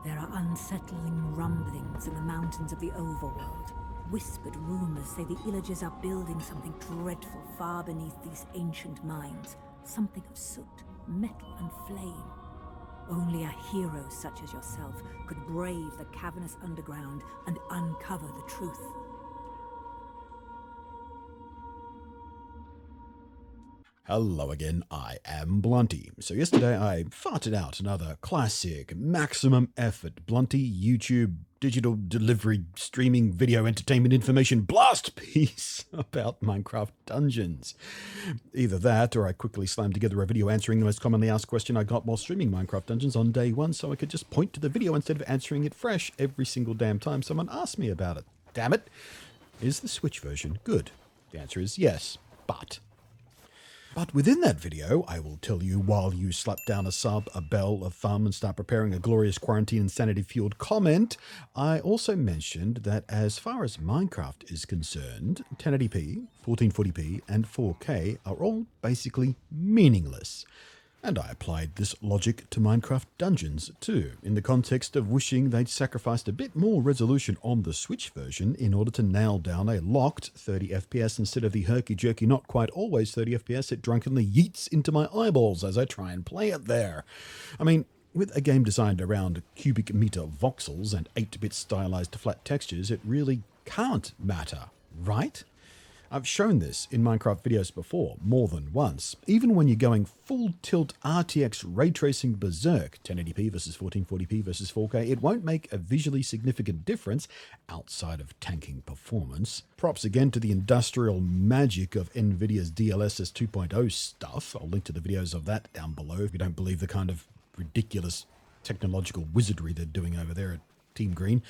There are unsettling rumblings in the mountains of the overworld. Whispered rumors say the Illagers are building something dreadful far beneath these ancient mines. Something of soot, metal, and flame. Only a hero such as yourself could brave the cavernous underground and uncover the truth. Hello again, I am Blunty. So yesterday I farted out another classic, maximum effort Blunty YouTube digital delivery streaming video entertainment information blast piece about Minecraft Dungeons. Either that or I quickly slammed together a video answering the most commonly asked question I got while streaming Minecraft Dungeons on day one so I could just point to the video instead of answering it fresh every single damn time someone asked me about it. Damn it. Is the Switch version good? The answer is yes, But within that video, I will tell you while you slap down a sub, a bell, a thumb, and start preparing a glorious quarantine insanity-fueled comment, I also mentioned that as far as Minecraft is concerned, 1080p, 1440p, and 4K are all basically meaningless. And I applied this logic to Minecraft Dungeons too, in the context of wishing they'd sacrificed a bit more resolution on the Switch version in order to nail down a locked 30 FPS instead of the herky-jerky not quite always 30 FPS it drunkenly yeets into my eyeballs as I try and play it there. I mean, with a game designed around cubic meter voxels and 8-bit stylized flat textures, it really can't matter, right? I've shown this in Minecraft videos before, more than once. Even when you're going full tilt RTX ray tracing berserk, 1080p versus 1440p versus 4K, it won't make a visually significant difference outside of tanking performance. Props again to the industrial magic of NVIDIA's DLSS 2.0 stuff. I'll link to the videos of that down below if you don't believe the kind of ridiculous technological wizardry they're doing over there at Team Green.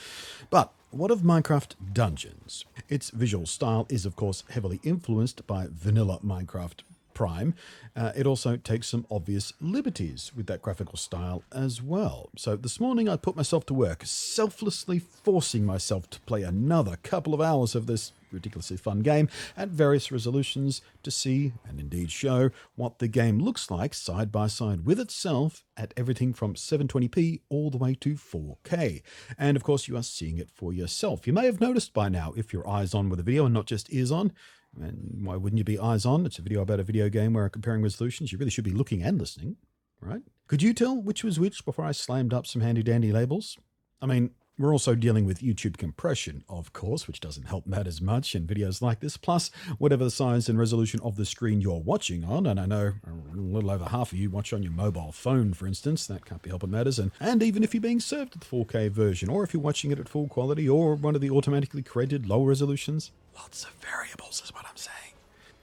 But what of Minecraft Dungeons? Its visual style is, of course, heavily influenced by vanilla Minecraft Prime. It also takes some obvious liberties with that graphical style as well. So this morning I put myself to work, selflessly forcing myself to play another couple of hours of this ridiculously fun game at various resolutions to see, and indeed show, what the game looks like side by side with itself at everything from 720p all the way to 4K. And of course you are seeing it for yourself. You may have noticed by now, if your eyes on with the video and not just ears on, and why wouldn't you be eyes on? It's a video about a video game where I'm comparing resolutions. You really should be looking and listening, right? Could you tell which was which before I slammed up some handy-dandy labels? I mean, we're also dealing with YouTube compression, of course, which doesn't help matters much in videos like this, plus whatever the size and resolution of the screen you're watching on, and I know a little over half of you watch on your mobile phone, for instance, that can't be helping matters, and even if you're being served the 4K version, or if you're watching it at full quality, or one of the automatically created low resolutions, lots of variables is what I'm saying.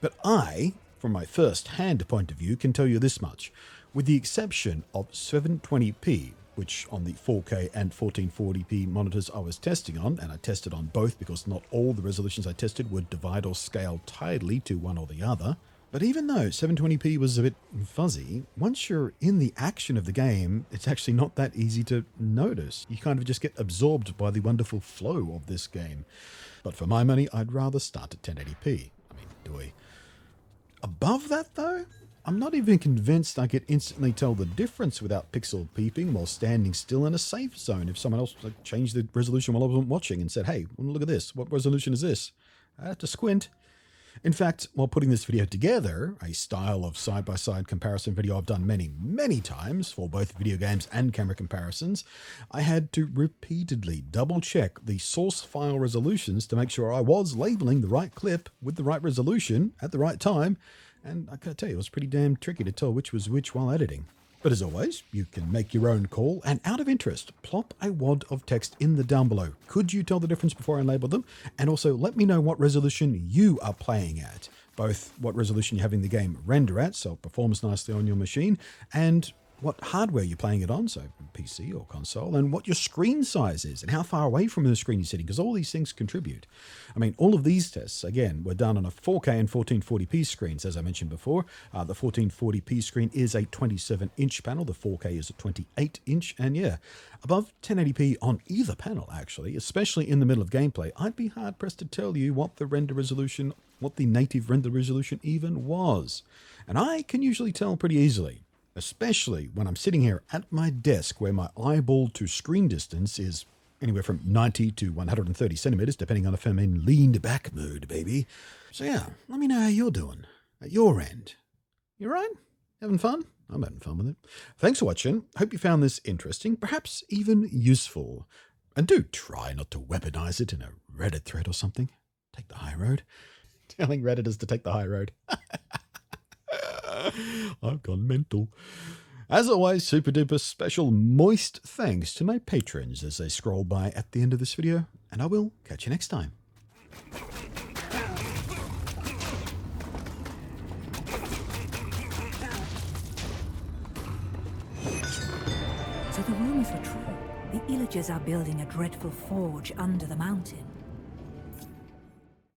But I, from my first-hand point of view, can tell you this much. With the exception of 720p, which on the 4K and 1440p monitors I was testing on, and I tested on both because not all the resolutions I tested would divide or scale tidily to one or the other. But even though 720p was a bit fuzzy, once you're in the action of the game, it's actually not that easy to notice. You kind of just get absorbed by the wonderful flow of this game. But for my money, I'd rather start at 1080p. I mean, do we? Above that, though, I'm not even convinced I could instantly tell the difference without pixel peeping while standing still in a safe zone if someone else changed the resolution while I wasn't watching and said, hey, look at this. What resolution is this? I had to squint. In fact, while putting this video together, a style of side-by-side comparison video I've done many, many times for both video games and camera comparisons, I had to repeatedly double-check the source file resolutions to make sure I was labeling the right clip with the right resolution at the right time, and I gotta tell you, it was pretty damn tricky to tell which was which while editing. But as always, you can make your own call, and out of interest, plop a wad of text in the down below. Could you tell the difference before I label them? And also let me know what resolution you are playing at. Both what resolution you're having the game render at, so it performs nicely on your machine, and what hardware you're playing it on, so PC or console, and what your screen size is, and how far away from the screen you're sitting, because all these things contribute. I mean, all of these tests, again, were done on a 4K and 1440p screens, as I mentioned before. The 1440p screen is a 27-inch panel, the 4K is a 28-inch, and yeah, above 1080p on either panel, actually, especially in the middle of gameplay, I'd be hard-pressed to tell you what the native render resolution even was. And I can usually tell pretty easily. especially when I'm sitting here at my desk where my eyeball to screen distance is anywhere from 90 to 130 centimeters, depending on if I'm in leaned back mode, baby. So yeah, let me know how you're doing at your end. You all right? Having fun? I'm having fun with it. Thanks for watching. Hope you found this interesting, perhaps even useful. And do try not to weaponize it in a Reddit thread or something. Take the high road. Telling Redditors to take the high road. I've gone mental. As always, super duper special moist thanks to my patrons as they scroll by at the end of this video, and I will catch you next time. So the rumors were true. The Illagers are building a dreadful forge under the mountain.